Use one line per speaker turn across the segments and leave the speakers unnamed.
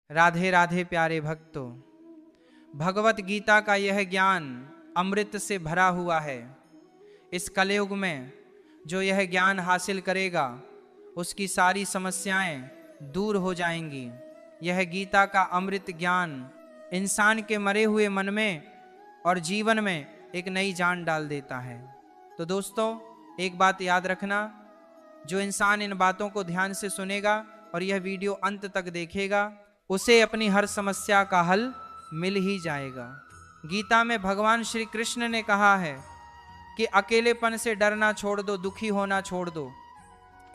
राधे राधे प्यारे भक्तों, भगवत गीता का यह ज्ञान अमृत से भरा हुआ है। इस कलयुग में जो यह ज्ञान हासिल करेगा उसकी सारी समस्याएं दूर हो जाएंगी। यह गीता का अमृत ज्ञान इंसान के मरे हुए मन में और जीवन में एक नई जान डाल देता है। तो दोस्तों, एक बात याद रखना, जो इंसान इन बातों को ध्यान से सुनेगा और यह वीडियो अंत तक देखेगा उसे अपनी हर समस्या का हल मिल ही जाएगा। गीता में भगवान श्री कृष्ण ने कहा है कि अकेलेपन से डरना छोड़ दो, दुखी होना छोड़ दो।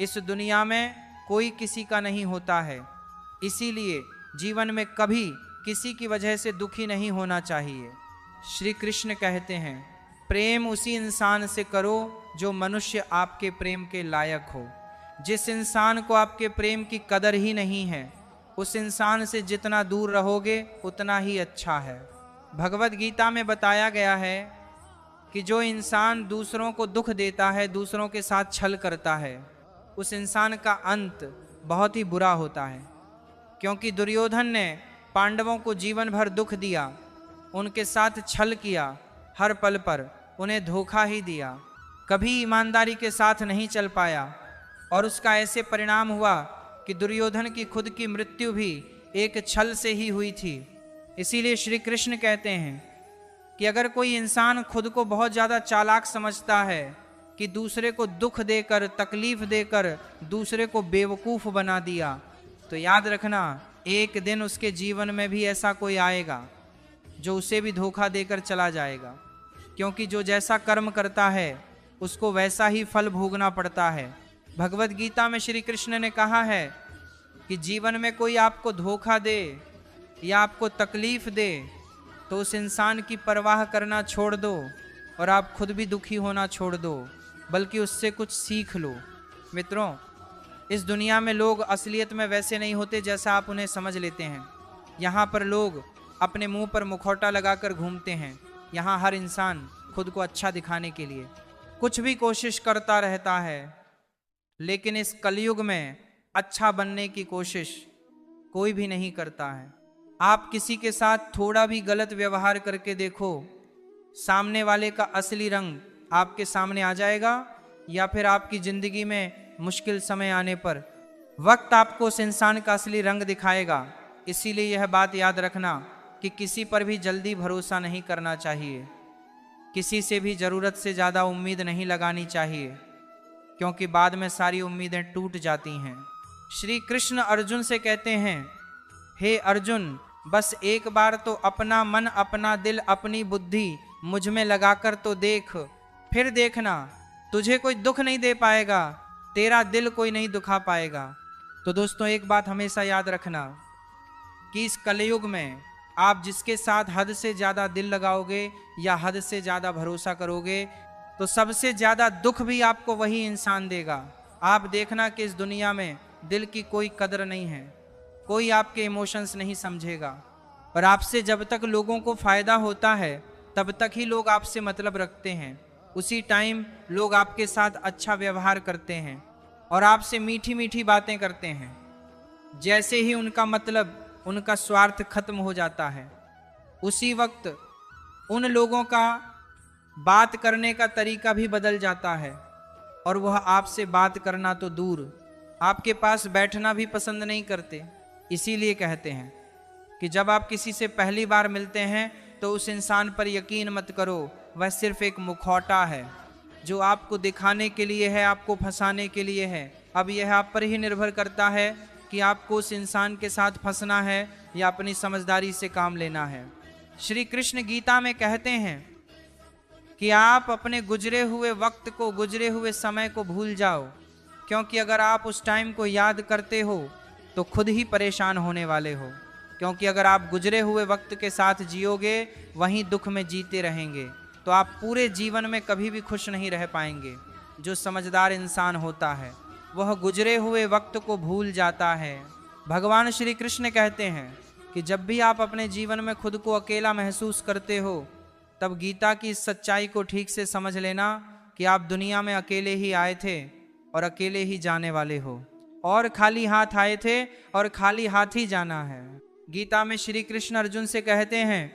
इस दुनिया में कोई किसी का नहीं होता है, इसीलिए जीवन में कभी किसी की वजह से दुखी नहीं होना चाहिए। श्री कृष्ण कहते हैं, प्रेम उसी इंसान से करो जो मनुष्य आपके प्रेम के लायक हो। जिस इंसान को आपके प्रेम की कदर ही नहीं है, उस इंसान से जितना दूर रहोगे उतना ही अच्छा है। भगवत गीता में बताया गया है कि जो इंसान दूसरों को दुख देता है, दूसरों के साथ छल करता है, उस इंसान का अंत बहुत ही बुरा होता है। क्योंकि दुर्योधन ने पांडवों को जीवन भर दुख दिया, उनके साथ छल किया, हर पल पर उन्हें धोखा ही दिया, कभी ईमानदारी के साथ नहीं चल पाया और उसका ऐसे परिणाम हुआ कि दुर्योधन की खुद की मृत्यु भी एक छल से ही हुई थी। इसीलिए श्री कृष्ण कहते हैं कि अगर कोई इंसान खुद को बहुत ज़्यादा चालाक समझता है कि दूसरे को दुख देकर, तकलीफ देकर दूसरे को बेवकूफ़ बना दिया, तो याद रखना एक दिन उसके जीवन में भी ऐसा कोई आएगा जो उसे भी धोखा देकर चला जाएगा। क्योंकि जो जैसा कर्म करता है उसको वैसा ही फल भोगना पड़ता है। भगवत गीता में श्री कृष्ण ने कहा है कि जीवन में कोई आपको धोखा दे या आपको तकलीफ दे तो उस इंसान की परवाह करना छोड़ दो और आप खुद भी दुखी होना छोड़ दो, बल्कि उससे कुछ सीख लो। मित्रों, इस दुनिया में लोग असलियत में वैसे नहीं होते जैसा आप उन्हें समझ लेते हैं। यहाँ पर लोग अपने मुंह पर मुखौटा लगाकर घूमते हैं। यहाँ हर इंसान खुद को अच्छा दिखाने के लिए कुछ भी कोशिश करता रहता है, लेकिन इस कलयुग में अच्छा बनने की कोशिश कोई भी नहीं करता है। आप किसी के साथ थोड़ा भी गलत व्यवहार करके देखो, सामने वाले का असली रंग आपके सामने आ जाएगा, या फिर आपकी ज़िंदगी में मुश्किल समय आने पर वक्त आपको उस इंसान का असली रंग दिखाएगा। इसीलिए यह बात याद रखना कि किसी पर भी जल्दी भरोसा नहीं करना चाहिए, किसी से भी ज़रूरत से ज़्यादा उम्मीद नहीं लगानी चाहिए, क्योंकि बाद में सारी उम्मीदें टूट जाती हैं। श्री कृष्ण अर्जुन से कहते हैं, हे अर्जुन, बस एक बार तो अपना मन, अपना दिल, अपनी बुद्धि मुझ में लगाकर तो देख, फिर देखना तुझे कोई दुख नहीं दे पाएगा, तेरा दिल कोई नहीं दुखा पाएगा। तो दोस्तों, एक बात हमेशा याद रखना कि इस कलयुग में आप जिसके साथ हद से ज़्यादा दिल लगाओगे या हद से ज़्यादा भरोसा करोगे तो सबसे ज़्यादा दुख भी आपको वही इंसान देगा। आप देखना कि इस दुनिया में दिल की कोई कदर नहीं है, कोई आपके इमोशंस नहीं समझेगा, और आपसे जब तक लोगों को फ़ायदा होता है तब तक ही लोग आपसे मतलब रखते हैं। उसी टाइम लोग आपके साथ अच्छा व्यवहार करते हैं और आपसे मीठी मीठी बातें करते हैं। जैसे ही उनका मतलब, उनका स्वार्थ खत्म हो जाता है, उसी वक्त उन लोगों का बात करने का तरीका भी बदल जाता है और वह आपसे बात करना तो दूर, आपके पास बैठना भी पसंद नहीं करते। इसीलिए कहते हैं कि जब आप किसी से पहली बार मिलते हैं तो उस इंसान पर यकीन मत करो, वह सिर्फ एक मुखौटा है जो आपको दिखाने के लिए है, आपको फंसाने के लिए है। अब यह आप पर ही निर्भर करता है कि आपको उस इंसान के साथ फंसना है या अपनी समझदारी से काम लेना है। श्री कृष्ण गीता में कहते हैं कि आप अपने गुजरे हुए वक्त को, गुजरे हुए समय को भूल जाओ, क्योंकि अगर आप उस टाइम को याद करते हो तो खुद ही परेशान होने वाले हो। क्योंकि अगर आप गुजरे हुए वक्त के साथ जियोगे, वहीं दुख में जीते रहेंगे, तो आप पूरे जीवन में कभी भी खुश नहीं रह पाएंगे। जो समझदार इंसान होता है वह गुजरे हुए वक्त को भूल जाता है। भगवान श्री कृष्ण कहते हैं कि जब भी आप अपने जीवन में खुद को अकेला महसूस करते हो, तब गीता की इस सच्चाई को ठीक से समझ लेना कि आप दुनिया में अकेले ही आए थे और अकेले ही जाने वाले हो, और खाली हाथ आए थे और खाली हाथ ही जाना है। गीता में श्री कृष्ण अर्जुन से कहते हैं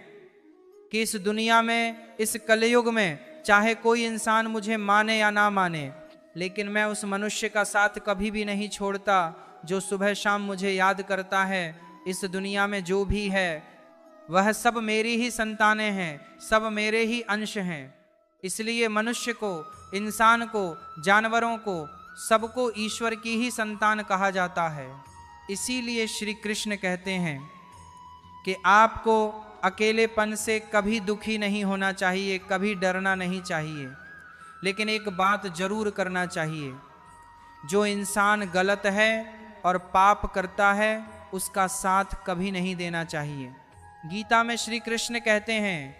कि इस दुनिया में, इस कलयुग में, चाहे कोई इंसान मुझे माने या ना माने, लेकिन मैं उस मनुष्य का साथ कभी भी नहीं छोड़ता जो सुबह शाम मुझे याद करता है। इस दुनिया में जो भी है वह सब मेरी ही संतानें हैं, सब मेरे ही अंश हैं। इसलिए मनुष्य को, इंसान को, जानवरों को, सबको ईश्वर की ही संतान कहा जाता है। इसीलिए श्री कृष्ण कहते हैं कि आपको अकेलेपन से कभी दुखी नहीं होना चाहिए, कभी डरना नहीं चाहिए, लेकिन एक बात जरूर करना चाहिए, जो इंसान गलत है और पाप करता है उसका साथ कभी नहीं देना चाहिए। गीता में श्री कृष्ण कहते हैं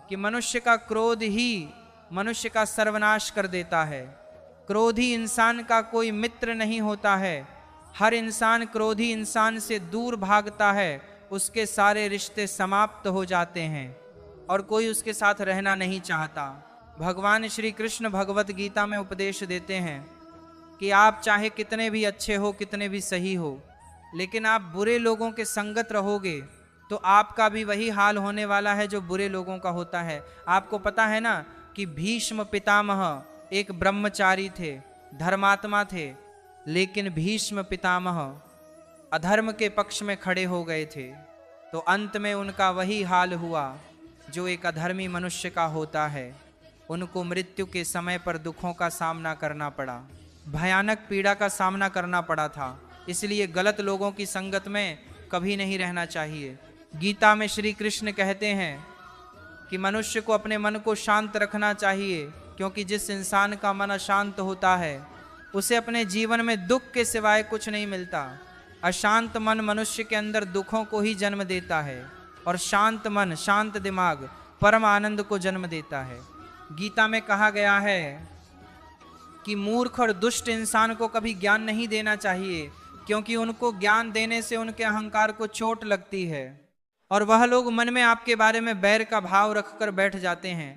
कि मनुष्य का क्रोध ही मनुष्य का सर्वनाश कर देता है। क्रोधी इंसान का कोई मित्र नहीं होता है। हर इंसान क्रोधी इंसान से दूर भागता है, उसके सारे रिश्ते समाप्त हो जाते हैं और कोई उसके साथ रहना नहीं चाहता। भगवान श्री कृष्ण भगवत गीता में उपदेश देते हैं कि आप चाहे कितने भी अच्छे हो, कितने भी सही हो, लेकिन आप बुरे लोगों के संगत रहोगे तो आपका भी वही हाल होने वाला है जो बुरे लोगों का होता है। आपको पता है ना कि भीष्म पितामह एक ब्रह्मचारी थे, धर्मात्मा थे, लेकिन भीष्म पितामह अधर्म के पक्ष में खड़े हो गए थे तो अंत में उनका वही हाल हुआ जो एक अधर्मी मनुष्य का होता है। उनको मृत्यु के समय पर दुखों का सामना करना पड़ा, भयानक पीड़ा का सामना करना पड़ा था। इसलिए गलत लोगों की संगत में कभी नहीं रहना चाहिए। गीता में श्री कृष्ण कहते हैं कि मनुष्य को अपने मन को शांत रखना चाहिए, क्योंकि जिस इंसान का मन अशांत होता है उसे अपने जीवन में दुख के सिवाय कुछ नहीं मिलता। अशांत मन मनुष्य के अंदर दुखों को ही जन्म देता है और शांत मन, शांत दिमाग परम आनंद को जन्म देता है। गीता में कहा गया है कि मूर्ख और दुष्ट इंसान को कभी ज्ञान नहीं देना चाहिए, क्योंकि उनको ज्ञान देने से उनके अहंकार को चोट लगती है और वह लोग मन में आपके बारे में बैर का भाव रखकर बैठ जाते हैं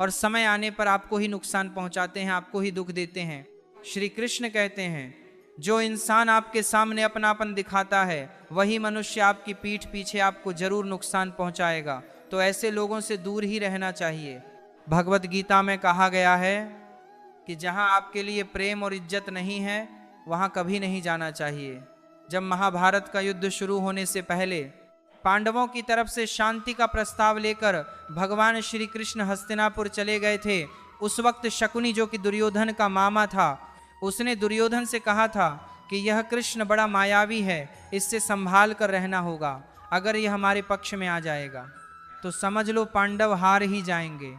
और समय आने पर आपको ही नुकसान पहुंचाते हैं, आपको ही दुख देते हैं। श्री कृष्ण कहते हैं जो इंसान आपके सामने अपनापन दिखाता है वही मनुष्य आपकी पीठ पीछे आपको जरूर नुकसान पहुंचाएगा, तो ऐसे लोगों से दूर ही रहना चाहिए। भगवत गीता में कहा गया है कि जहां आपके लिए प्रेम और इज्जत नहीं है वहां कभी नहीं जाना चाहिए। जब महाभारत का युद्ध शुरू होने से पहले पांडवों की तरफ से शांति का प्रस्ताव लेकर भगवान श्री कृष्ण हस्तिनापुर चले गए थे, उस वक्त शकुनी जो कि दुर्योधन का मामा था, उसने दुर्योधन से कहा था कि यह कृष्ण बड़ा मायावी है, इससे संभाल कर रहना होगा। अगर यह हमारे पक्ष में आ जाएगा तो समझ लो पांडव हार ही जाएंगे।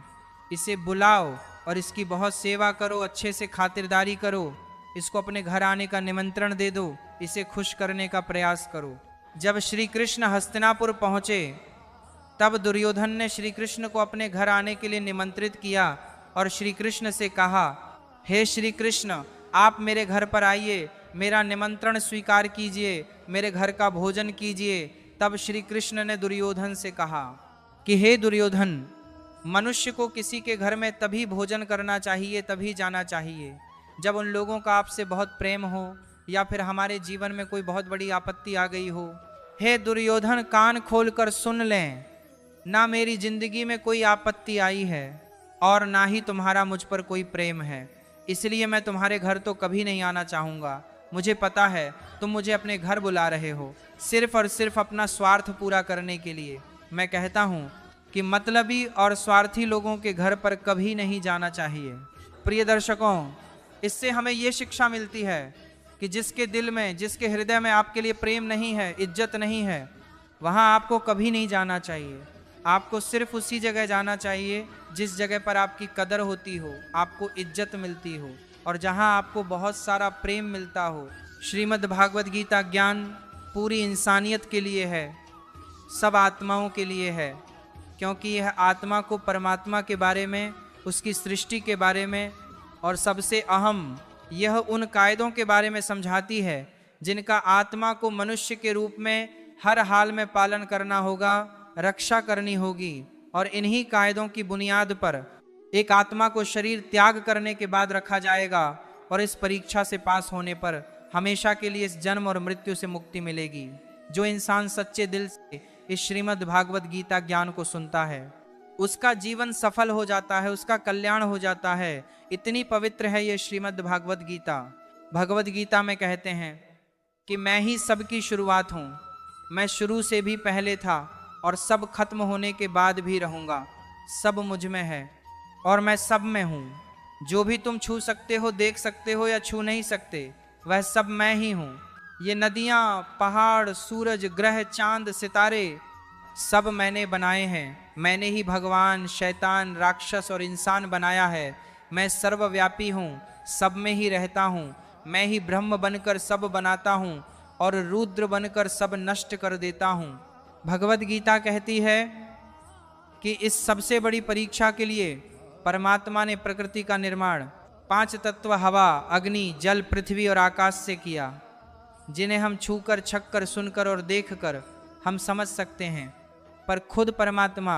इसे बुलाओ और इसकी बहुत सेवा करो, अच्छे से खातिरदारी करो, इसको अपने घर आने का निमंत्रण दे दो, इसे खुश करने का प्रयास करो। जब श्री कृष्ण हस्तिनापुर पहुँचे तब दुर्योधन ने श्री कृष्ण को अपने घर आने के लिए निमंत्रित किया और श्री कृष्ण से कहा, हे श्री कृष्ण, आप मेरे घर पर आइए, मेरा निमंत्रण स्वीकार कीजिए, मेरे घर का भोजन कीजिए। तब श्री कृष्ण ने दुर्योधन से कहा कि हे दुर्योधन, मनुष्य को किसी के घर में तभी भोजन करना चाहिए, तभी जाना चाहिए जब उन लोगों का आपसे बहुत प्रेम हो या फिर हमारे जीवन में कोई बहुत बड़ी आपत्ति आ गई हो। हे दुर्योधन, कान खोलकर सुन लें, ना मेरी जिंदगी में कोई आपत्ति आई है और ना ही तुम्हारा मुझ पर कोई प्रेम है, इसलिए मैं तुम्हारे घर तो कभी नहीं आना चाहूँगा। मुझे पता है तुम मुझे अपने घर बुला रहे हो सिर्फ और सिर्फ अपना स्वार्थ पूरा करने के लिए। मैं कहता हूँ कि मतलबी और स्वार्थी लोगों के घर पर कभी नहीं जाना चाहिए। प्रिय दर्शकों, इससे हमें ये शिक्षा मिलती है कि जिसके दिल में, जिसके हृदय में आपके लिए प्रेम नहीं है, इज्जत नहीं है, वहाँ आपको कभी नहीं जाना चाहिए। आपको सिर्फ उसी जगह जाना चाहिए जिस जगह पर आपकी कदर होती हो, आपको इज्जत मिलती हो और जहाँ आपको बहुत सारा प्रेम मिलता हो। श्रीमद् भागवत गीता ज्ञान पूरी इंसानियत के लिए है, सब आत्माओं के लिए है, क्योंकि यह आत्मा को परमात्मा के बारे में, उसकी सृष्टि के बारे में और सबसे अहम यह उन कायदों के बारे में समझाती है जिनका आत्मा को मनुष्य के रूप में हर हाल में पालन करना होगा, रक्षा करनी होगी। और इन्हीं कायदों की बुनियाद पर एक आत्मा को शरीर त्याग करने के बाद रखा जाएगा और इस परीक्षा से पास होने पर हमेशा के लिए इस जन्म और मृत्यु से मुक्ति मिलेगी। जो इंसान सच्चे दिल से इस श्रीमद् भागवत गीता ज्ञान को सुनता है उसका जीवन सफल हो जाता है, उसका कल्याण हो जाता है। इतनी पवित्र है ये श्रीमद् भागवत गीता। भगवत गीता में कहते हैं कि मैं ही सबकी शुरुआत हूँ, मैं शुरू से भी पहले था और सब खत्म होने के बाद भी रहूँगा। सब मुझ में है और मैं सब में हूँ। जो भी तुम छू सकते हो, देख सकते हो या छू नहीं सकते, वह सब मैं ही हूँ। ये नदियाँ, पहाड़, सूरज, ग्रह, चांद, सितारे सब मैंने बनाए हैं। मैंने ही भगवान, शैतान, राक्षस और इंसान बनाया है। मैं सर्वव्यापी हूँ, सब में ही रहता हूँ। मैं ही ब्रह्म बनकर सब बनाता हूँ और रुद्र बनकर सब नष्ट कर देता हूँ। भगवत गीता कहती है कि इस सबसे बड़ी परीक्षा के लिए परमात्मा ने प्रकृति का निर्माण 5 तत्व हवा, अग्नि, जल, पृथ्वी और आकाश से किया, जिन्हें हम छूकर, छककर, सुनकर और देखकर हम समझ सकते हैं। पर खुद परमात्मा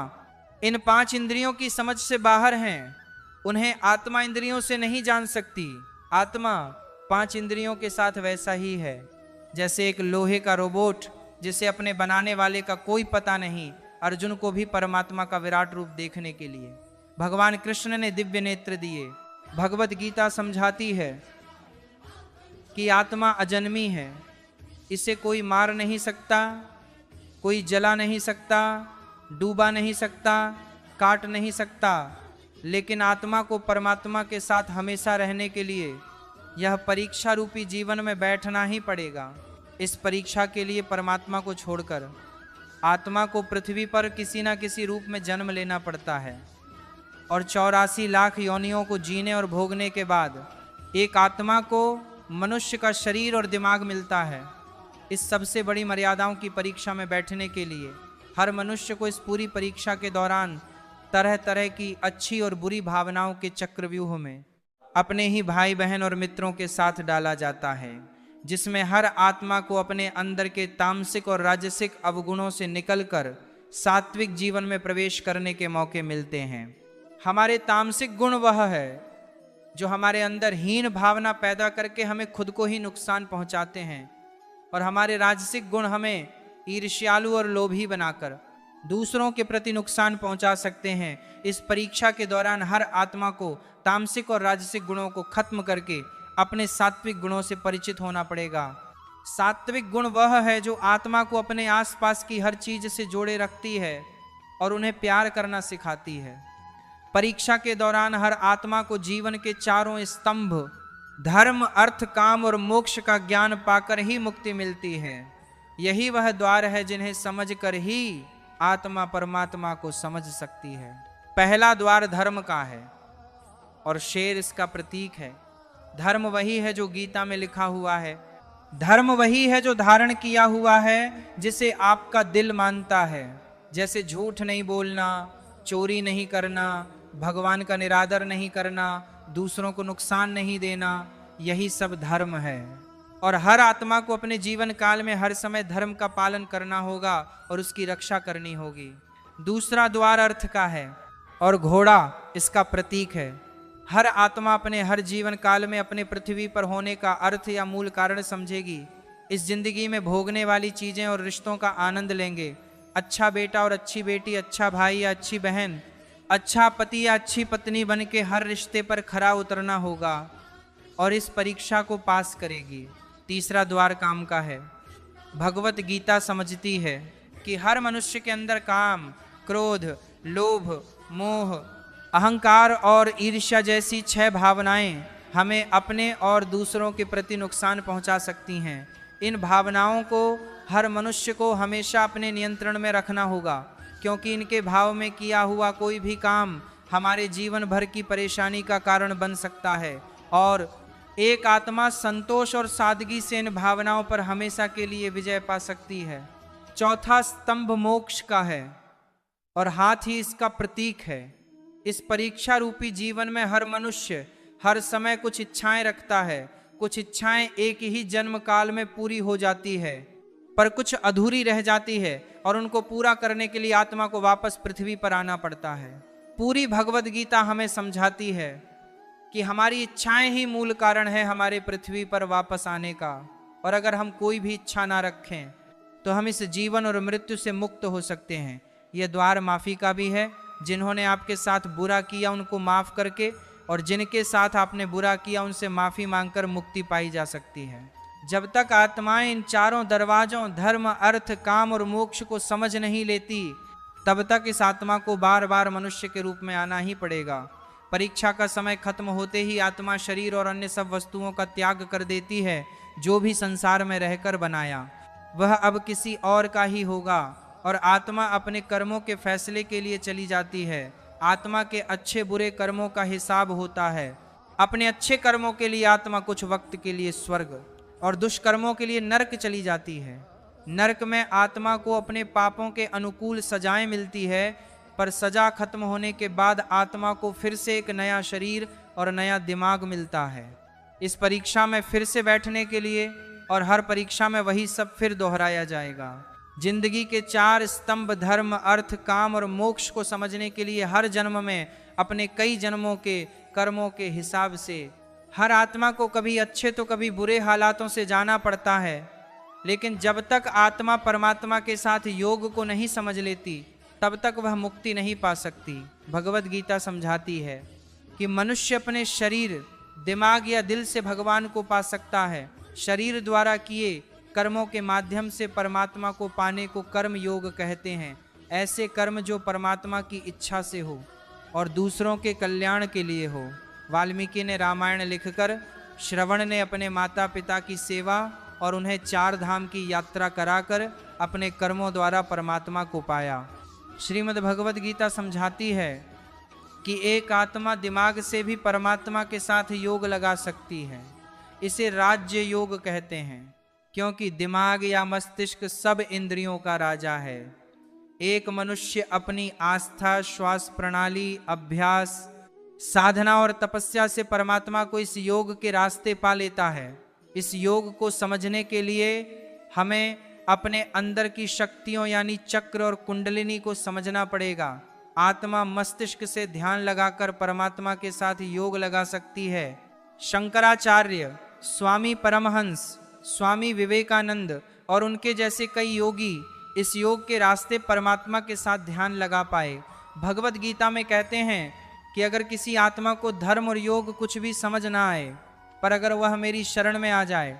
इन 5 इंद्रियों की समझ से बाहर हैं। उन्हें आत्मा इंद्रियों से नहीं जान सकती। आत्मा 5 इंद्रियों के साथ वैसा ही है जैसे एक लोहे का रोबोट जिसे अपने बनाने वाले का कोई पता नहीं। अर्जुन को भी परमात्मा का विराट रूप देखने के लिए भगवान कृष्ण ने दिव्य नेत्र दिए। भगवत गीता समझाती है कि आत्मा अजन्मी है, इसे कोई मार नहीं सकता, कोई जला नहीं सकता, डूबा नहीं सकता, काट नहीं सकता। लेकिन आत्मा को परमात्मा के साथ हमेशा रहने के लिए यह परीक्षा रूपी जीवन में बैठना ही पड़ेगा। इस परीक्षा के लिए परमात्मा को छोड़कर आत्मा को पृथ्वी पर किसी न किसी रूप में जन्म लेना पड़ता है और 84 लाख योनियों को जीने और भोगने के बाद एक आत्मा को मनुष्य का शरीर और दिमाग मिलता है। इस सबसे बड़ी मर्यादाओं की परीक्षा में बैठने के लिए हर मनुष्य को इस पूरी परीक्षा के दौरान तरह तरह की अच्छी और बुरी भावनाओं के चक्रव्यूह में अपने ही भाई बहन और मित्रों के साथ डाला जाता है, जिसमें हर आत्मा को अपने अंदर के तामसिक और राजसिक अवगुणों से निकलकर सात्विक जीवन में प्रवेश करने के मौके मिलते हैं। हमारे तामसिक गुण वह है जो हमारे अंदर हीन भावना पैदा करके हमें खुद को ही नुकसान पहुंचाते हैं, और हमारे राजसिक गुण हमें ईर्ष्यालु और लोभी बनाकर दूसरों के प्रति नुकसान पहुंचा सकते हैं। इस परीक्षा के दौरान हर आत्मा को तामसिक और राजसिक गुणों को खत्म करके अपने सात्विक गुणों से परिचित होना पड़ेगा। सात्विक गुण वह है जो आत्मा को अपने आसपास की हर चीज से जोड़े रखती है और उन्हें प्यार करना सिखाती है। परीक्षा के दौरान हर आत्मा को जीवन के 4 स्तंभ धर्म, अर्थ, काम और मोक्ष का ज्ञान पाकर ही मुक्ति मिलती है। यही वह द्वार है जिन्हें समझकर ही आत्मा परमात्मा को समझ सकती है। पहला द्वार धर्म का है और शेर इसका प्रतीक है। धर्म वही है जो गीता में लिखा हुआ है, धर्म वही है जो धारण किया हुआ है, जिसे आपका दिल मानता है। जैसे झूठ नहीं बोलना, चोरी नहीं करना, भगवान का निरादर नहीं करना, दूसरों को नुकसान नहीं देना, यही सब धर्म है। और हर आत्मा को अपने जीवन काल में हर समय धर्म का पालन करना होगा और उसकी रक्षा करनी होगी। दूसरा द्वार अर्थ का है और घोड़ा इसका प्रतीक है। हर आत्मा अपने हर जीवन काल में अपने पृथ्वी पर होने का अर्थ या मूल कारण समझेगी। इस जिंदगी में भोगने वाली चीजें और रिश्तों का आनंद लेंगे। अच्छा बेटा और अच्छी बेटी, अच्छा भाई या अच्छी बहन, अच्छा पति या अच्छी पत्नी बन के हर रिश्ते पर खरा उतरना होगा और इस परीक्षा को पास करेगी। तीसरा द्वार काम का है। भगवत गीता समझती है कि हर मनुष्य के अंदर काम, क्रोध, लोभ, मोह, अहंकार और ईर्ष्या जैसी 6 भावनाएं हमें अपने और दूसरों के प्रति नुकसान पहुंचा सकती हैं। इन भावनाओं को हर मनुष्य को हमेशा अपने नियंत्रण में रखना होगा, क्योंकि इनके भाव में किया हुआ कोई भी काम हमारे जीवन भर की परेशानी का कारण बन सकता है। और एक आत्मा संतोष और सादगी से इन भावनाओं पर हमेशा के लिए विजय पा सकती है। चौथा स्तंभ मोक्ष का है और हाथ ही इसका प्रतीक है। इस परीक्षा रूपी जीवन में हर मनुष्य हर समय कुछ इच्छाएं रखता है। कुछ इच्छाएं एक ही जन्म काल में पूरी हो जाती है, पर कुछ अधूरी रह जाती है और उनको पूरा करने के लिए आत्मा को वापस पृथ्वी पर आना पड़ता है। पूरी भगवत गीता हमें समझाती है कि हमारी इच्छाएं ही मूल कारण है हमारे पृथ्वी पर वापस आने का, और अगर हम कोई भी इच्छा ना रखें तो हम इस जीवन और मृत्यु से मुक्त हो सकते हैं। यह द्वार माफ़ी का भी है। जिन्होंने आपके साथ बुरा किया उनको माफ़ करके, और जिनके साथ आपने बुरा किया उनसे माफ़ी मांगकर मुक्ति पाई जा सकती है। जब तक आत्माएं इन चारों दरवाजों धर्म, अर्थ, काम और मोक्ष को समझ नहीं लेती, तब तक इस आत्मा को बार बार मनुष्य के रूप में आना ही पड़ेगा। परीक्षा का समय खत्म होते ही आत्मा शरीर और अन्य सब वस्तुओं का त्याग कर देती है। जो भी संसार में रहकर बनाया वह अब किसी और का ही होगा, और आत्मा अपने कर्मों के फैसले के लिए चली जाती है। आत्मा के अच्छे बुरे कर्मों का हिसाब होता है। अपने अच्छे कर्मों के लिए आत्मा कुछ वक्त के लिए स्वर्ग और दुष्कर्मों के लिए नरक चली जाती है। नरक में आत्मा को अपने पापों के अनुकूल सजाएं मिलती है, पर सजा खत्म होने के बाद आत्मा को फिर से एक नया शरीर और नया दिमाग मिलता है इस परीक्षा में फिर से बैठने के लिए, और हर परीक्षा में वही सब फिर दोहराया जाएगा। जिंदगी के 4 स्तंभ धर्म, अर्थ, काम और मोक्ष को समझने के लिए हर जन्म में अपने कई जन्मों के कर्मों के हिसाब से हर आत्मा को कभी अच्छे तो कभी बुरे हालातों से जाना पड़ता है। लेकिन जब तक आत्मा परमात्मा के साथ योग को नहीं समझ लेती, तब तक वह मुक्ति नहीं पा सकती। भगवत गीता समझाती है कि मनुष्य अपने शरीर, दिमाग या दिल से भगवान को पा सकता है। शरीर द्वारा किए कर्मों के माध्यम से परमात्मा को पाने को कर्म योग कहते हैं। ऐसे कर्म जो परमात्मा की इच्छा से हो और दूसरों के कल्याण के लिए हो। वाल्मीकि ने रामायण लिखकर, श्रवण ने अपने माता पिता की सेवा और उन्हें 4 धाम की यात्रा कराकर अपने कर्मों द्वारा परमात्मा को पाया। श्रीमद् भगवत गीता समझाती है कि एक आत्मा दिमाग से भी परमात्मा के साथ योग लगा सकती है। इसे राज्य योग कहते हैं, क्योंकि दिमाग या मस्तिष्क सब इंद्रियों का राजा है। एक मनुष्य अपनी आस्था, श्वास प्रणाली, अभ्यास, साधना और तपस्या से परमात्मा को इस योग के रास्ते पा लेता है। इस योग को समझने के लिए हमें अपने अंदर की शक्तियों यानी चक्र और कुंडलिनी को समझना पड़ेगा। आत्मा मस्तिष्क से ध्यान लगाकर परमात्मा के साथ योग लगा सकती है। शंकराचार्य, स्वामी परमहंस, स्वामी विवेकानंद और उनके जैसे कई योगी इस योग के रास्ते परमात्मा के साथ ध्यान लगा पाए। भगवत गीता में कहते हैं कि अगर किसी आत्मा को धर्म और योग कुछ भी समझ ना आए, पर अगर वह मेरी शरण में आ जाए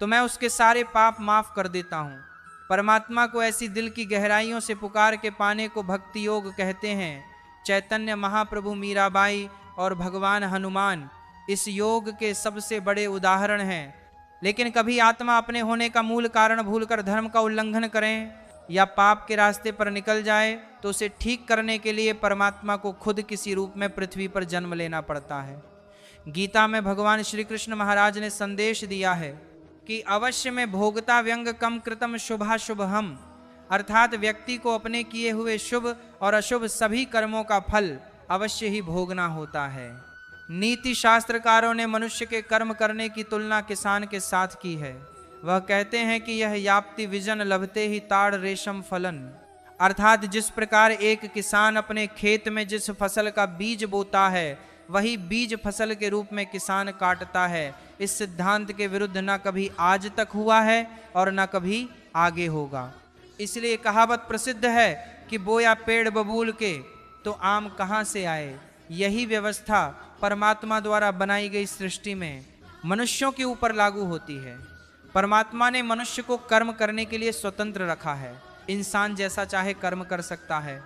तो मैं उसके सारे पाप माफ कर देता हूँ। परमात्मा को ऐसी दिल की गहराइयों से पुकार के पाने को भक्ति योग कहते हैं। चैतन्य महाप्रभु, मीराबाई और भगवान हनुमान इस योग के सबसे बड़े उदाहरण हैं। लेकिन कभी आत्मा अपने होने का मूल कारण भूलकर धर्म का उल्लंघन करें या पाप के रास्ते पर निकल जाए तो उसे ठीक करने के लिए परमात्मा को खुद किसी रूप में पृथ्वी पर जन्म लेना पड़ता है। गीता में भगवान श्री कृष्ण महाराज ने संदेश दिया है कि अवश्य में भोगता व्यंग कम कृतम शुभाशुभहम, अर्थात व्यक्ति को अपने किए हुए शुभ और अशुभ सभी कर्मों का फल अवश्य ही भोगना होता है। नीति शास्त्रकारों ने मनुष्य के कर्म करने की तुलना किसान के साथ की है। वह कहते हैं कि यह याप्ति विजन लभते ही ताड़ रेशम फलन, अर्थात जिस प्रकार एक किसान अपने खेत में जिस फसल का बीज बोता है वही बीज फसल के रूप में किसान काटता है। इस सिद्धांत के विरुद्ध न कभी आज तक हुआ है और न कभी आगे होगा। इसलिए कहावत प्रसिद्ध है कि बोया पेड़ बबूल के तो आम कहाँ से आए। यही व्यवस्था परमात्मा द्वारा बनाई गई सृष्टि में मनुष्यों के ऊपर लागू होती है। परमात्मा ने मनुष्य को कर्म करने के लिए स्वतंत्र रखा है। इंसान जैसा चाहे कर्म कर सकता है।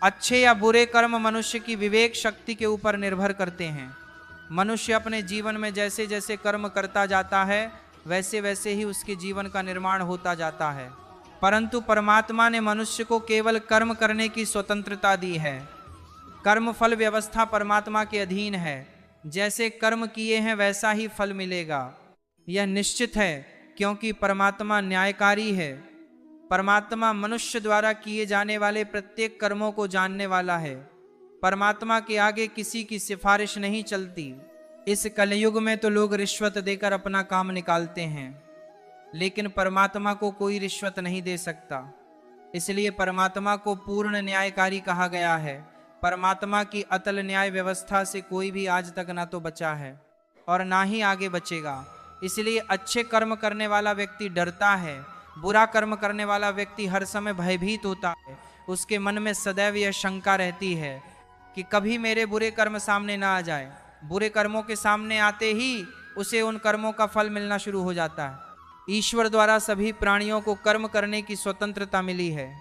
अच्छे या बुरे कर्म मनुष्य की विवेक शक्ति के ऊपर निर्भर करते हैं। मनुष्य अपने जीवन में जैसे जैसे कर्म करता जाता है वैसे वैसे ही उसके जीवन का निर्माण होता जाता है। परंतु परमात्मा ने मनुष्य को केवल कर्म करने की स्वतंत्रता दी है। कर्म फल व्यवस्था परमात्मा के अधीन है। जैसे कर्म किए हैं वैसा ही फल मिलेगा, यह निश्चित है, क्योंकि परमात्मा न्यायकारी है। परमात्मा मनुष्य द्वारा किए जाने वाले प्रत्येक कर्मों को जानने वाला है। परमात्मा के आगे किसी की सिफारिश नहीं चलती। इस कलयुग में तो लोग रिश्वत देकर अपना काम निकालते हैं, लेकिन परमात्मा को कोई रिश्वत नहीं दे सकता। इसलिए परमात्मा को पूर्ण न्यायकारी कहा गया है। परमात्मा की अतल न्याय व्यवस्था से कोई भी आज तक ना तो बचा है और ना ही आगे बचेगा। इसलिए अच्छे कर्म करने वाला व्यक्ति डरता है। बुरा कर्म करने वाला व्यक्ति हर समय भयभीत होता है, उसके मन में सदैव यह शंका रहती है कि कभी मेरे बुरे कर्म सामने ना आ जाए। बुरे कर्मों के सामने आते ही उसे उन कर्मों का फल मिलना शुरू हो जाता है। ईश्वर द्वारा सभी प्राणियों को कर्म करने की स्वतंत्रता मिली है।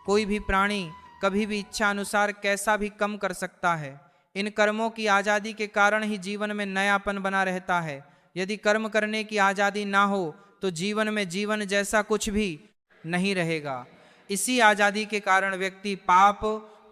कोई भी प्राणी कभी भी इच्छा अनुसार कैसा भी कम कर सकता है। इन कर्मों की आज़ादी के कारण ही जीवन में नयापन बना रहता है। यदि कर्म करने की आज़ादी ना हो तो जीवन में जीवन जैसा कुछ भी नहीं रहेगा। इसी आज़ादी के कारण व्यक्ति पाप,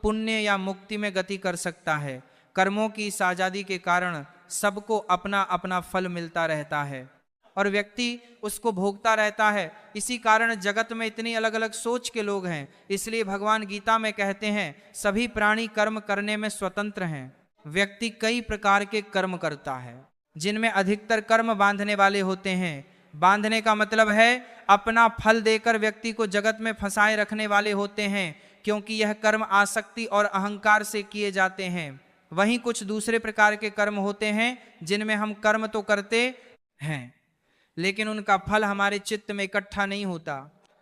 पुण्य या मुक्ति में गति कर सकता है। कर्मों की इस आज़ादी के कारण सबको अपना अपना फल मिलता रहता है और व्यक्ति उसको भोगता रहता है। इसी कारण जगत में इतनी अलग अलग सोच के लोग हैं। इसलिए भगवान गीता में कहते हैं सभी प्राणी कर्म करने में स्वतंत्र हैं। व्यक्ति कई प्रकार के कर्म करता है, जिनमें अधिकतर कर्म बांधने वाले होते हैं। बांधने का मतलब है अपना फल देकर व्यक्ति को जगत में फंसाए रखने वाले होते हैं, क्योंकि यह कर्म आसक्ति और अहंकार से किए जाते हैं। वहीं कुछ दूसरे प्रकार के कर्म होते हैं जिनमें हम कर्म तो करते हैं लेकिन उनका फल हमारे चित्त में इकट्ठा नहीं होता।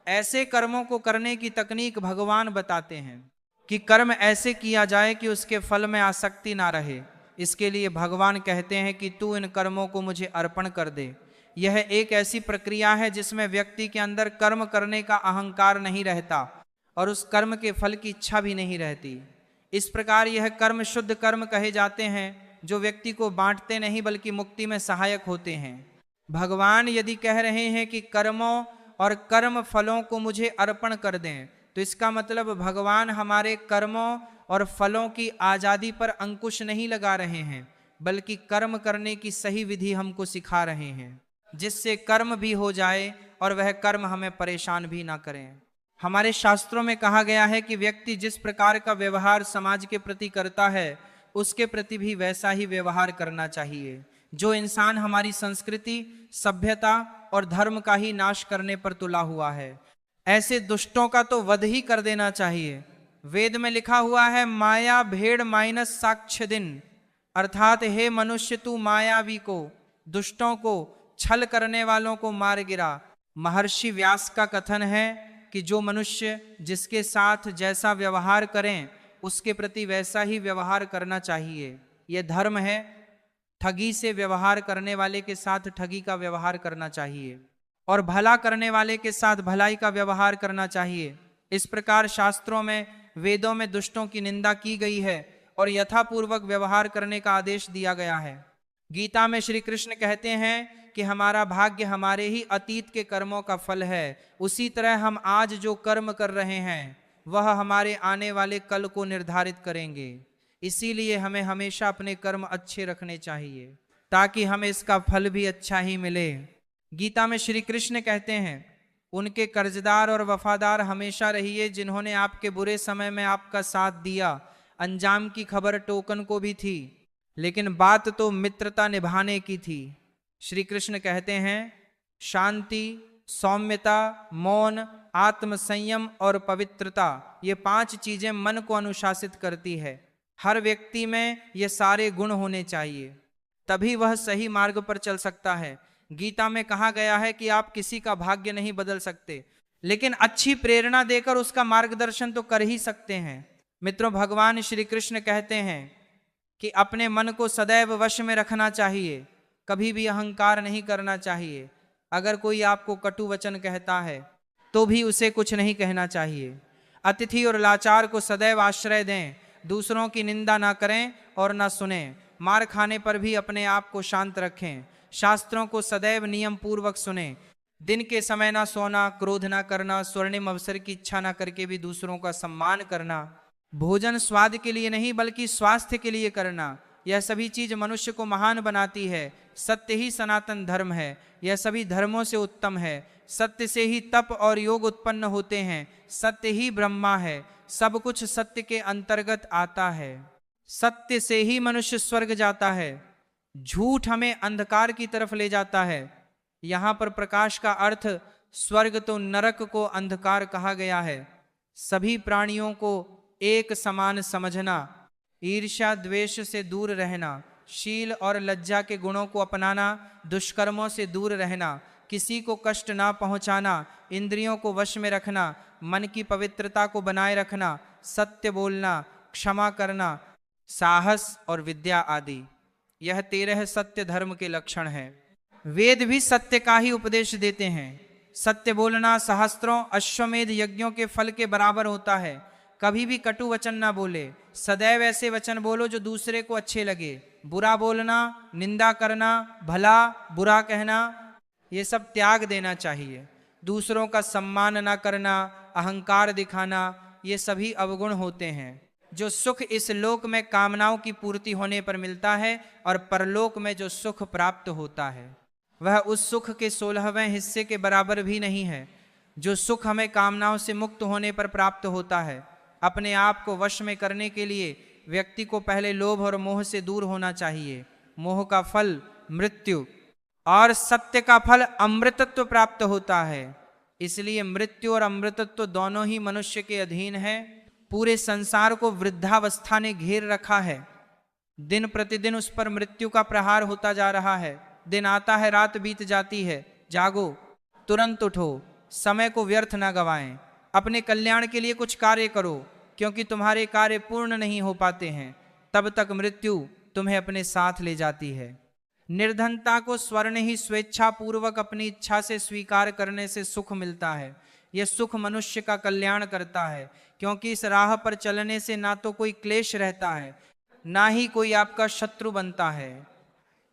ऐसे कर्मों को करने की तकनीक भगवान बताते हैं कि कर्म ऐसे किया जाए कि उसके फल में आसक्ति ना रहे। इसके लिए भगवान कहते हैं कि तू इन कर्मों को मुझे अर्पण कर दे। यह एक ऐसी प्रक्रिया है जिसमें व्यक्ति के अंदर कर्म करने का अहंकार नहीं रहता और उस कर्म के फल की इच्छा भी नहीं रहती। इस प्रकार यह कर्म शुद्ध कर्म कहे जाते हैं, जो व्यक्ति को बांटते नहीं बल्कि मुक्ति में सहायक होते हैं। भगवान यदि कह रहे हैं कि कर्मों और कर्म फलों को मुझे अर्पण कर दें, तो इसका मतलब भगवान हमारे कर्मों और फलों की आज़ादी पर अंकुश नहीं लगा रहे हैं, बल्कि कर्म करने की सही विधि हमको सिखा रहे हैं, जिससे कर्म भी हो जाए और वह कर्म हमें परेशान भी ना करें। हमारे शास्त्रों में कहा गया है कि व्यक्ति जिस प्रकार का व्यवहार समाज के प्रति करता है, उसके प्रति भी वैसा ही व्यवहार करना चाहिए। जो इंसान हमारी संस्कृति, सभ्यता और धर्म का ही नाश करने पर तुला हुआ है, ऐसे दुष्टों का तो वध ही कर देना चाहिए। वेद में लिखा हुआ है माया भेड़ माइनस साक्ष्य दिन, अर्थात हे मनुष्य तू मायावी को, दुष्टों को, छल करने वालों को मार गिरा। महर्षि व्यास का कथन है कि जो मनुष्य जिसके साथ जैसा व्यवहार करें उसके प्रति वैसा ही व्यवहार करना चाहिए। यह धर्म है। ठगी से व्यवहार करने वाले के साथ ठगी का व्यवहार करना चाहिए और भला करने वाले के साथ भलाई का व्यवहार करना चाहिए। इस प्रकार शास्त्रों में, वेदों में दुष्टों की निंदा की गई है और यथापूर्वक व्यवहार करने का आदेश दिया गया है। गीता में श्री कृष्ण कहते हैं कि हमारा भाग्य हमारे ही अतीत के कर्मों का फल है। उसी तरह हम आज जो कर्म कर रहे हैं वह हमारे आने वाले कल को निर्धारित करेंगे। इसीलिए हमें हमेशा अपने कर्म अच्छे रखने चाहिए ताकि हमें इसका फल भी अच्छा ही मिले। गीता में श्री कृष्ण कहते हैं उनके कर्जदार और वफादार हमेशा रहिए जिन्होंने आपके बुरे समय में आपका साथ दिया। अंजाम की खबर टोकन को भी थी, लेकिन बात तो मित्रता निभाने की थी। श्री कृष्ण कहते हैं शांति, सौम्यता, मौन, आत्मसंयम और पवित्रता, ये 5 चीजें मन को अनुशासित करती है। हर व्यक्ति में ये सारे गुण होने चाहिए, तभी वह सही मार्ग पर चल सकता है। गीता में कहा गया है कि आप किसी का भाग्य नहीं बदल सकते, लेकिन अच्छी प्रेरणा देकर उसका मार्गदर्शन तो कर ही सकते हैं। मित्रों, भगवान श्री कृष्ण कहते हैं कि अपने मन को सदैव वश में रखना चाहिए, कभी भी अहंकार नहीं करना चाहिए। अगर कोई आपको कटु वचन कहता है तो भी उसे कुछ नहीं कहना चाहिए। अतिथि और लाचार को सदैव आश्रय दें, दूसरों की निंदा ना करें और ना सुनें। मार खाने पर भी अपने आप को शांत रखें। शास्त्रों को सदैव नियम पूर्वक सुनें। दिन के समय ना सोना, क्रोध ना करना, स्वर्णिम अवसर की इच्छा ना करके भी दूसरों का सम्मान करना। भोजन स्वाद के लिए नहीं बल्कि स्वास्थ्य के लिए करना। यह सभी चीज मनुष्य को महान बनाती है। सत्य ही सनातन धर्म है, यह सभी धर्मों से उत्तम है। सत्य से ही तप और योग उत्पन्न होते हैं। सत्य ही ब्रह्मा है, सब कुछ सत्य के अंतर्गत आता है। सत्य से ही मनुष्य स्वर्ग जाता है। झूठ हमें अंधकार की तरफ ले जाता है। यहाँ पर प्रकाश का अर्थ स्वर्ग तो नरक को अंधकार कहा गया है। सभी प्राणियों को एक समान समझना, ईर्ष्या द्वेष से दूर रहना, शील और लज्जा के गुणों को अपनाना, दुष्कर्मों से दूर रहना, किसी को कष्ट ना पहुंचाना, इंद्रियों को वश में रखना, मन की पवित्रता को बनाए रखना, सत्य बोलना, क्षमा करना, साहस और विद्या आदि, यह 13 सत्य धर्म के लक्षण हैं। वेद भी सत्य का ही उपदेश देते हैं। सत्य बोलना सहस्त्रों अश्वमेध यज्ञों के फल के बराबर होता है। कभी भी कटु वचन ना बोले, सदैव ऐसे वचन बोलो जो दूसरे को अच्छे लगे। बुरा बोलना, निंदा करना, भला बुरा कहना, ये सब त्याग देना चाहिए। दूसरों का सम्मान ना करना, अहंकार दिखाना, ये सभी अवगुण होते हैं। जो सुख इस लोक में कामनाओं की पूर्ति होने पर मिलता है और परलोक में जो सुख प्राप्त होता है वह उस सुख के 16वें हिस्से के बराबर भी नहीं है जो सुख हमें कामनाओं से मुक्त होने पर प्राप्त होता है। अपने आप को वश में करने के लिए व्यक्ति को पहले लोभ और मोह से दूर होना चाहिए। मोह का फल मृत्यु और सत्य का फल अमृतत्व प्राप्त होता है। इसलिए मृत्यु और अमृतत्व दोनों ही मनुष्य के अधीन है। पूरे संसार को वृद्धावस्था ने घेर रखा है। दिन प्रतिदिन उस पर मृत्यु का प्रहार होता जा रहा है। दिन आता है, रात बीत जाती है। जागो, तुरंत उठो, समय को व्यर्थ ना गवाएं। अपने कल्याण के लिए कुछ कार्य करो, क्योंकि तुम्हारे कार्य पूर्ण नहीं हो पाते हैं तब तक मृत्यु तुम्हें अपने साथ ले जाती है। निर्धनता को स्वर्ण ही स्वेच्छा पूर्वक अपनी इच्छा से स्वीकार करने से सुख मिलता है। यह सुख मनुष्य का कल्याण करता है, क्योंकि इस राह पर चलने से ना तो कोई क्लेश रहता है, ना ही कोई आपका शत्रु बनता है।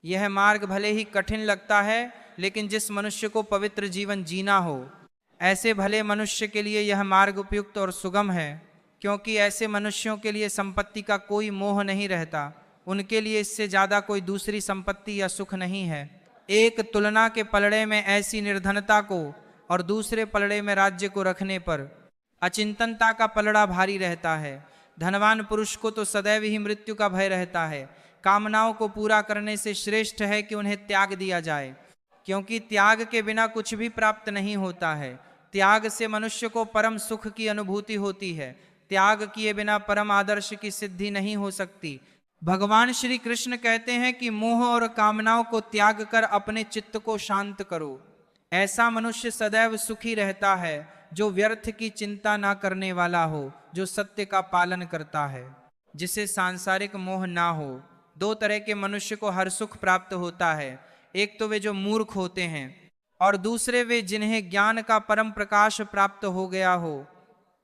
यह मार्ग भले ही कठिन लगता है, लेकिन जिस मनुष्य को पवित्र जीवन जीना हो, ऐसे भले मनुष्य के लिए यह मार्ग उपयुक्त और सुगम है, क्योंकि ऐसे मनुष्यों के लिए संपत्ति का कोई मोह नहीं रहता। उनके लिए इससे ज्यादा कोई दूसरी संपत्ति या सुख नहीं है। एक तुलना के पलड़े में ऐसी निर्धनता को और दूसरे पलड़े में राज्य को रखने पर अचिंतनता का पलड़ा भारी रहता है। धनवान पुरुष को तो सदैव ही मृत्यु का भय रहता है। कामनाओं को पूरा करने से श्रेष्ठ है कि उन्हें त्याग दिया जाए, क्योंकि त्याग के बिना कुछ भी प्राप्त नहीं होता है। त्याग से मनुष्य को परम सुख की अनुभूति होती है। त्याग किए बिना परम आदर्श की सिद्धि नहीं हो सकती। भगवान श्री कृष्ण कहते हैं कि मोह और कामनाओं को त्याग कर अपने चित्त को शांत करो। ऐसा मनुष्य सदैव सुखी रहता है जो व्यर्थ की चिंता ना करने वाला हो, जो सत्य का पालन करता है, जिसे सांसारिक मोह ना हो। 2 तरह के मनुष्य को हर सुख प्राप्त होता है। एक तो वे जो मूर्ख होते हैं और दूसरे वे जिन्हें ज्ञान का परम प्रकाश प्राप्त हो गया हो।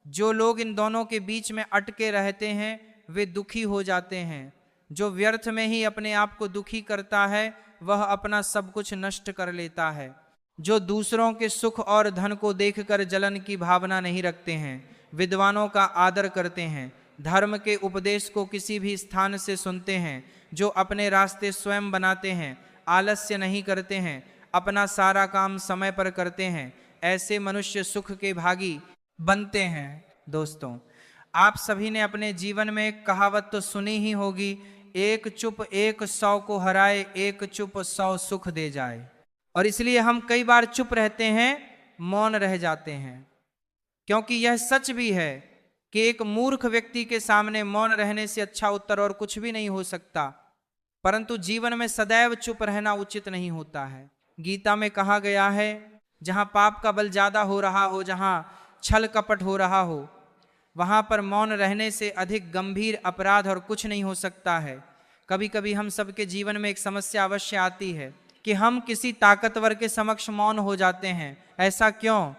जो लोग इन दोनों के बीच में अटके रहते हैं वे दुखी हो जाते हैं। जो व्यर्थ में ही अपने आप को दुखी करता है वह अपना सब कुछ नष्ट कर लेता है। जो दूसरों के सुख और धन को देखकर जलन की भावना नहीं रखते हैं, विद्वानों का आदर करते हैं, धर्म के उपदेश को किसी भी स्थान से सुनते हैं, जो अपने रास्ते स्वयं बनाते हैं, आलस्य नहीं करते हैं, अपना सारा काम समय पर करते हैं, ऐसे मनुष्य सुख के भागी बनते हैं। दोस्तों, आप सभी ने अपने जीवन में एक कहावत तो सुनी ही होगी, एक चुप 100 को हराए, एक चुप 100 सुख दे जाए। और इसलिए हम कई बार चुप रहते हैं, मौन रह जाते हैं, क्योंकि यह सच भी है कि एक मूर्ख व्यक्ति के सामने मौन रहने से अच्छा उत्तर और कुछ भी नहीं हो सकता। परंतु जीवन में सदैव चुप रहना उचित नहीं होता है। गीता में कहा गया है, जहां पाप का बल ज्यादा हो रहा हो, जहां छल कपट हो रहा हो, वहां पर मौन रहने से अधिक गंभीर अपराध और कुछ नहीं हो सकता है। कभी कभी हम सबके जीवन में एक समस्या अवश्य आती है कि हम किसी ताकतवर के समक्ष मौन हो जाते हैं। ऐसा क्यों?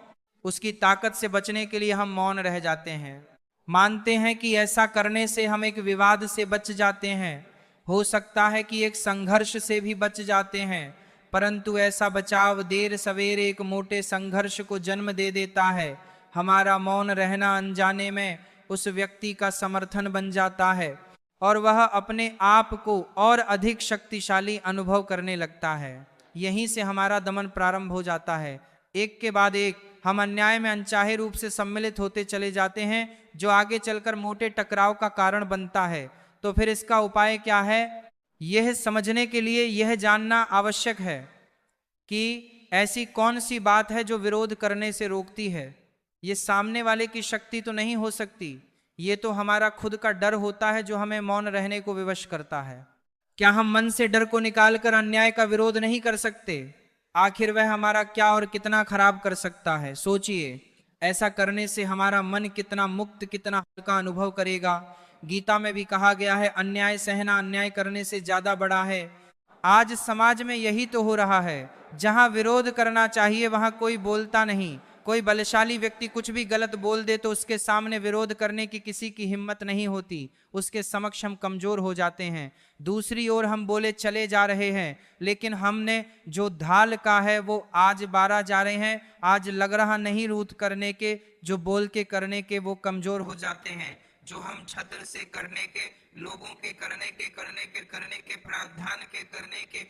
उसकी ताकत से बचने के लिए हम मौन रह जाते हैं। मानते हैं कि ऐसा करने से हम एक विवाद से बच जाते हैं, हो सकता है कि एक संघर्ष से भी बच जाते हैं, परंतु ऐसा बचाव देर सवेरे एक मोटे संघर्ष को जन्म दे देता है। हमारा मौन रहना अनजाने में उस व्यक्ति का समर्थन बन जाता है और वह अपने आप को और अधिक शक्तिशाली अनुभव करने लगता है। यहीं से हमारा दमन प्रारंभ हो जाता है। एक के बाद एक हम अन्याय में अनचाहे रूप से सम्मिलित होते चले जाते हैं, जो आगे चलकर मोटे टकराव का कारण बनता है। तो फिर इसका उपाय क्या है? यह समझने के लिए यह जानना आवश्यक है कि ऐसी कौन सी बात है जो विरोध करने से रोकती है। ये सामने वाले की शक्ति तो नहीं हो सकती, ये तो हमारा खुद का डर होता है जो हमें मौन रहने को विवश करता है। क्या हम मन से डर को निकालकर अन्याय का विरोध नहीं कर सकते? आखिर वह हमारा क्या और कितना खराब कर सकता है। सोचिए, ऐसा करने से हमारा मन कितना मुक्त, कितना हल्का अनुभव करेगा। गीता में भी कहा गया है, अन्याय सहना अन्याय करने से ज्यादा बड़ा है। आज समाज में यही तो हो रहा है, जहां विरोध करना चाहिए वहां कोई बोलता नहीं। कोई बलशाली व्यक्ति कुछ भी गलत बोल दे तो उसके सामने विरोध करने की किसी की हिम्मत नहीं होती, उसके समक्ष हम कमजोर हो जाते हैं। दूसरी ओर हम बोले चले जा रहे हैं, लेकिन हमने जो ढाल का है वो आज 12 जा रहे हैं। आज लग रहा नहीं रूठ करने के, जो बोल के करने के वो कमजोर हो जाते हैं। जो हम छत्र से करने के, लोगों के करने के प्रावधान के करने के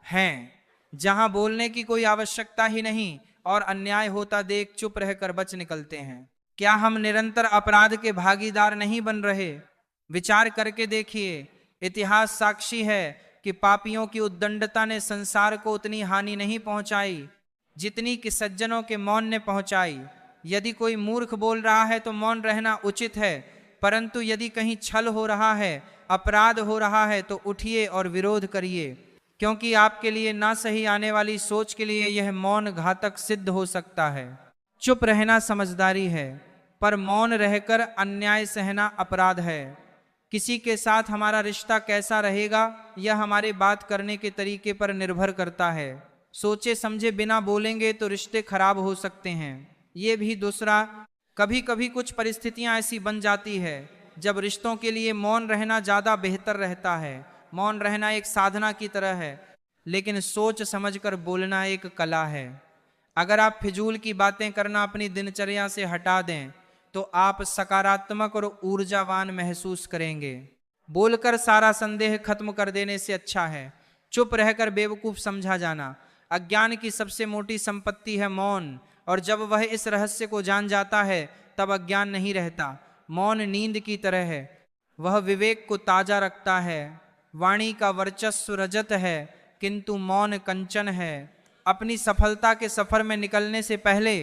हैं, जहां बोलने की कोई आवश्यकता ही नहीं और अन्याय होता देख चुप रहकर बच निकलते हैं। क्या हम निरंतर अपराध के भागीदार नहीं बन रहे? विचार करके देखिए, इतिहास साक्षी है कि पापियों की उद्दंडता ने संसार को उतनी हानि नहीं पहुंचाई जितनी कि सज्जनों के मौन ने पहुंचाई। यदि कोई मूर्ख बोल रहा है तो मौन रहना उचित है, परंतु यदि कहीं छल हो रहा है, अपराध हो रहा है तो उठिए और विरोध करिए, क्योंकि आपके लिए ना सही आने वाली सोच के लिए यह मौन घातक सिद्ध हो सकता है। चुप रहना समझदारी है, पर मौन रहकर अन्याय सहना अपराध है। किसी के साथ हमारा रिश्ता कैसा रहेगा यह हमारे बात करने के तरीके पर निर्भर करता है। सोचे समझे बिना बोलेंगे तो रिश्ते खराब हो सकते हैं। ये भी दूसरा, कभी कभी कुछ परिस्थितियां ऐसी बन जाती है जब रिश्तों के लिए मौन रहना ज्यादा बेहतर रहता है। मौन रहना एक साधना की तरह है, लेकिन सोच समझकर बोलना एक कला है। अगर आप फिजूल की बातें करना अपनी दिनचर्या से हटा दें तो आप सकारात्मक और ऊर्जावान महसूस करेंगे। बोलकर सारा संदेह खत्म कर देने से अच्छा है चुप रहकर बेवकूफ समझा जाना। अज्ञान की सबसे मोटी संपत्ति है मौन, और जब वह इस रहस्य को जान जाता है तब अज्ञान नहीं रहता। मौन नींद की तरह है, वह विवेक को ताजा रखता है। वाणी का वर्चस्व रजत है, किंतु मौन कंचन है। अपनी सफलता के सफर में निकलने से पहले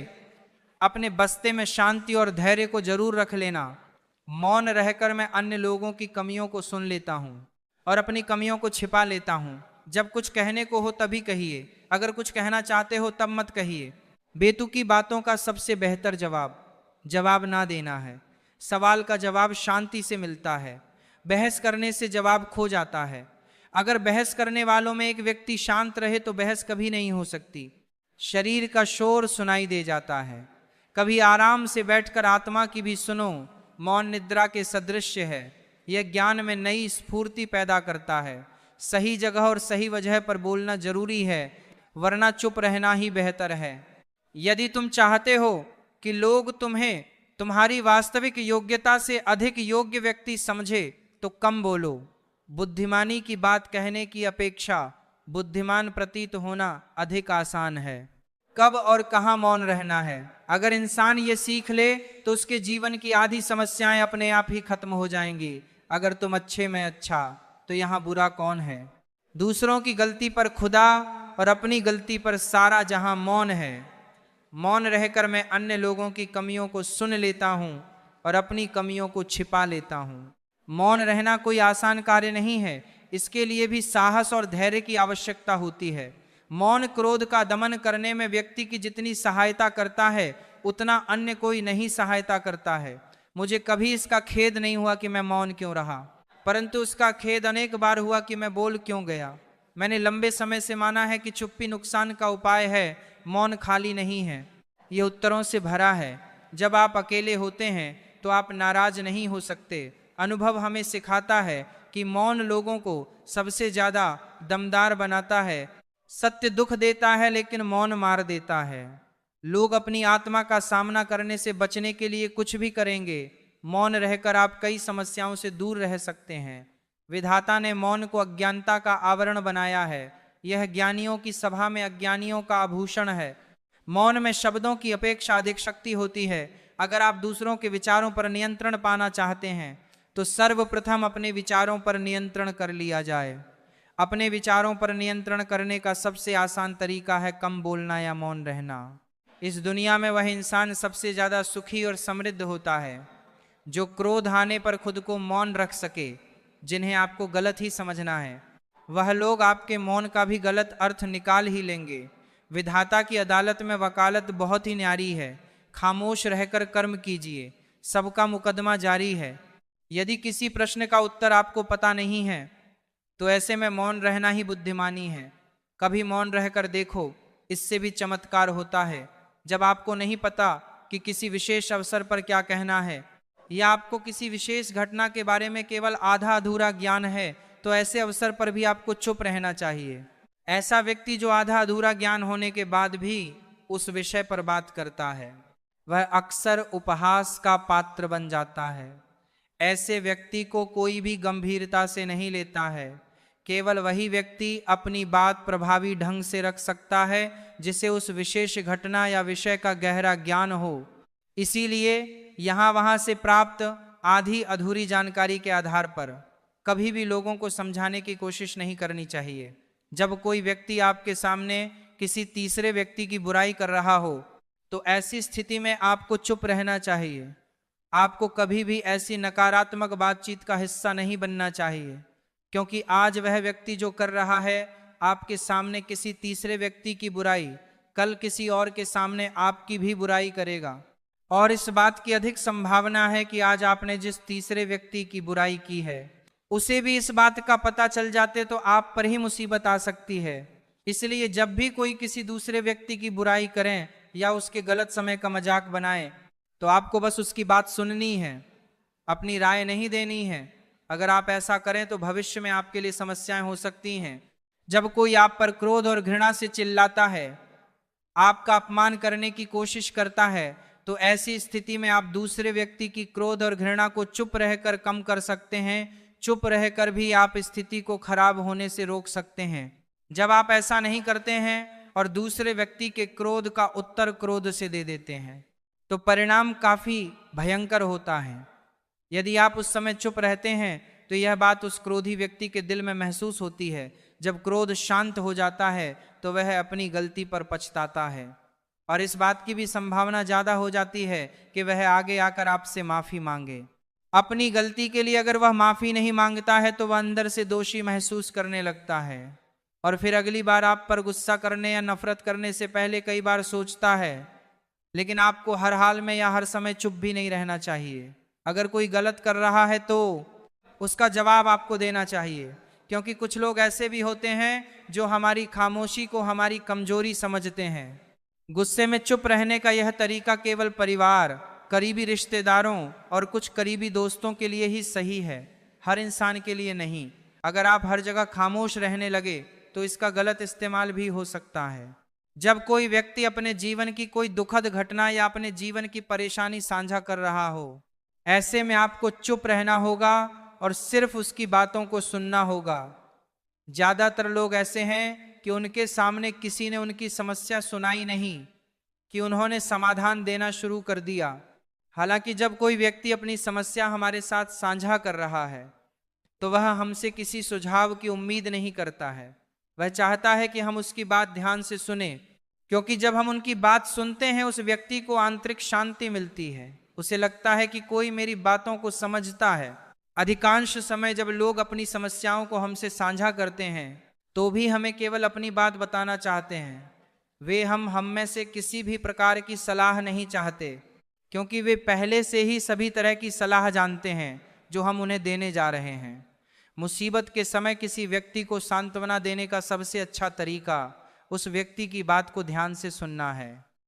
अपने बस्ते में शांति और धैर्य को जरूर रख लेना। मौन रहकर मैं अन्य लोगों की कमियों को सुन लेता हूँ और अपनी कमियों को छिपा लेता हूँ। जब कुछ कहने को हो तभी कहिए, अगर कुछ कहना चाहते हो तब मत कहिए। बेतुकी बातों का सबसे बेहतर जवाब ना देना है। सवाल का जवाब शांति से मिलता है, बहस करने से जवाब खो जाता है। अगर बहस करने वालों में एक व्यक्ति शांत रहे तो बहस कभी नहीं हो सकती। शरीर का शोर सुनाई दे जाता है, कभी आराम से बैठकर आत्मा की भी सुनो। मौन निद्रा के सदृश है, यह ज्ञान में नई स्फूर्ति पैदा करता है। सही जगह और सही वजह पर बोलना जरूरी है, वरना चुप रहना ही बेहतर है। यदि तुम चाहते हो कि लोग तुम्हें तुम्हारी वास्तविक योग्यता से अधिक योग्य व्यक्ति समझे तो कम बोलो। बुद्धिमानी की बात कहने की अपेक्षा बुद्धिमान प्रतीत होना अधिक आसान है। कब और कहाँ मौन रहना है, अगर इंसान ये सीख ले तो उसके जीवन की आधी समस्याएं अपने आप ही खत्म हो जाएंगी। अगर तुम अच्छे में अच्छा तो यहाँ बुरा कौन है। दूसरों की गलती पर खुदा और अपनी गलती पर सारा जहां मौन है। मौन रहकर मैं अन्य लोगों की कमियों को सुन लेता हूं और अपनी कमियों को छिपा लेता हूं। मौन रहना कोई आसान कार्य नहीं है, इसके लिए भी साहस और धैर्य की आवश्यकता होती है। मौन क्रोध का दमन करने में व्यक्ति की जितनी सहायता करता है उतना अन्य कोई नहीं सहायता करता है। मुझे कभी इसका खेद नहीं हुआ कि मैं मौन क्यों रहा, परंतु उसका खेद अनेक बार हुआ कि मैं बोल क्यों गया। मैंने लंबे समय से माना है कि चुप्पी नुकसान का उपाय है, मौन खाली नहीं है, ये उत्तरों से भरा है। जब आप अकेले होते हैं तो आप नाराज नहीं हो सकते। अनुभव हमें सिखाता है कि मौन लोगों को सबसे ज्यादा दमदार बनाता है। सत्य दुख देता है लेकिन मौन मार देता है। लोग अपनी आत्मा का सामना करने से बचने के लिए कुछ भी करेंगे, मौन रहकर आप कई समस्याओं से दूर रह सकते हैं। विधाता ने मौन को अज्ञानता का आवरण बनाया है, यह ज्ञानियों की सभा में अज्ञानियों का आभूषण है। मौन में शब्दों की अपेक्षा अधिक शक्ति होती है। अगर आप दूसरों के विचारों पर नियंत्रण पाना चाहते हैं तो सर्वप्रथम अपने विचारों पर नियंत्रण कर लिया जाए। अपने विचारों पर नियंत्रण करने का सबसे आसान तरीका है कम बोलना या मौन रहना। इस दुनिया में वह इंसान सबसे ज्यादा सुखी और समृद्ध होता है जो क्रोध आने पर खुद को मौन रख सके। जिन्हें आपको गलत ही समझना है वह लोग आपके मौन का भी गलत अर्थ निकाल ही लेंगे। विधाता की अदालत में वकालत बहुत ही न्यारी है। खामोश रहकर कर्म कीजिए, सबका मुकदमा जारी है। यदि किसी प्रश्न का उत्तर आपको पता नहीं है तो ऐसे में मौन रहना ही बुद्धिमानी है। कभी मौन रहकर देखो, इससे भी चमत्कार होता है। जब आपको नहीं पता कि किसी विशेष अवसर पर क्या कहना है, या आपको किसी विशेष घटना के बारे में केवल आधा अधूरा ज्ञान है, तो ऐसे अवसर पर भी आपको चुप रहना चाहिए। ऐसा व्यक्ति जो आधा अधूरा ज्ञान होने के बाद भी उस विषय पर बात करता है, वह अक्सर उपहास का पात्र बन जाता है। ऐसे व्यक्ति को कोई भी गंभीरता से नहीं लेता है। केवल वही व्यक्ति अपनी बात प्रभावी ढंग से रख सकता है जिसे उस विशेष घटना या विषय का गहरा ज्ञान हो। इसीलिए यहाँ वहाँ से प्राप्त आधी अधूरी जानकारी के आधार पर कभी भी लोगों को समझाने की कोशिश नहीं करनी चाहिए। जब कोई व्यक्ति आपके सामने किसी तीसरे व्यक्ति की बुराई कर रहा हो, तो ऐसी स्थिति में आपको चुप रहना चाहिए। आपको कभी भी ऐसी नकारात्मक बातचीत का हिस्सा नहीं बनना चाहिए, क्योंकि आज वह व्यक्ति जो कर रहा है आपके सामने किसी तीसरे व्यक्ति की बुराई, कल किसी और के सामने आपकी भी बुराई करेगा। और इस बात की अधिक संभावना है कि आज आपने जिस तीसरे व्यक्ति की बुराई की है, उसे भी इस बात का पता चल जाते तो आप पर ही मुसीबत आ सकती है। इसलिए जब भी कोई किसी दूसरे व्यक्ति की बुराई करें या उसके गलत समय का मजाक बनाए, तो आपको बस उसकी बात सुननी है, अपनी राय नहीं देनी है। अगर आप ऐसा करें तो भविष्य में आपके लिए समस्याएं हो सकती हैं। जब कोई आप पर क्रोध और घृणा से चिल्लाता है, आपका अपमान करने की कोशिश करता है, तो ऐसी स्थिति में आप दूसरे व्यक्ति की क्रोध और घृणा को चुप रहकर कम कर सकते हैं। चुप रहकर भी आप स्थिति को खराब होने से रोक सकते हैं। जब आप ऐसा नहीं करते हैं और दूसरे व्यक्ति के क्रोध का उत्तर क्रोध से दे देते हैं, तो परिणाम काफी भयंकर होता है। यदि आप उस समय चुप रहते हैं तो यह बात उस क्रोधी व्यक्ति के दिल में महसूस होती है। जब क्रोध शांत हो जाता है तो वह अपनी गलती पर पछताता है, और इस बात की भी संभावना ज्यादा हो जाती है कि वह आगे आकर आपसे माफी मांगे। अपनी गलती के लिए अगर वह माफी नहीं मांगता है तो वह अंदर से दोषी महसूस करने लगता है, और फिर अगली बार आप पर गुस्सा करने या नफरत करने से पहले कई बार सोचता है। लेकिन आपको हर हाल में या हर समय चुप भी नहीं रहना चाहिए। अगर कोई गलत कर रहा है तो उसका जवाब आपको देना चाहिए, क्योंकि कुछ लोग ऐसे भी होते हैं जो हमारी खामोशी को हमारी कमजोरी समझते हैं। गुस्से में चुप रहने का यह तरीका केवल परिवार, करीबी रिश्तेदारों और कुछ करीबी दोस्तों के लिए ही सही है, हर इंसान के लिए नहीं। अगर आप हर जगह खामोश रहने लगे तो इसका गलत इस्तेमाल भी हो सकता है। जब कोई व्यक्ति अपने जीवन की कोई दुखद घटना या अपने जीवन की परेशानी साझा कर रहा हो, ऐसे में आपको चुप रहना होगा और सिर्फ उसकी बातों को सुनना होगा। ज्यादातर लोग ऐसे हैं कि उनके सामने किसी ने उनकी समस्या सुनाई नहीं कि उन्होंने समाधान देना शुरू कर दिया। हालांकि जब कोई व्यक्ति अपनी समस्या हमारे साथ साझा कर रहा है तो वह हमसे किसी सुझाव की उम्मीद नहीं करता है। वह चाहता है कि हम उसकी बात ध्यान से सुने, क्योंकि जब हम उनकी बात सुनते हैं उस व्यक्ति को आंतरिक शांति मिलती है। उसे लगता है कि कोई मेरी बातों को समझता है। अधिकांश समय जब लोग अपनी समस्याओं को हमसे साझा करते हैं तो भी हमें केवल अपनी बात बताना चाहते हैं। वे हम में से किसी भी प्रकार की सलाह नहीं चाहते, क्योंकि वे पहले से ही सभी तरह की सलाह जानते हैं जो हम उन्हें देने जा रहे हैं। मुसीबत के समय किसी व्यक्ति को सांत्वना देने का सबसे अच्छा तरीका उस व्यक्ति की बात को ध्यान से सुनना है।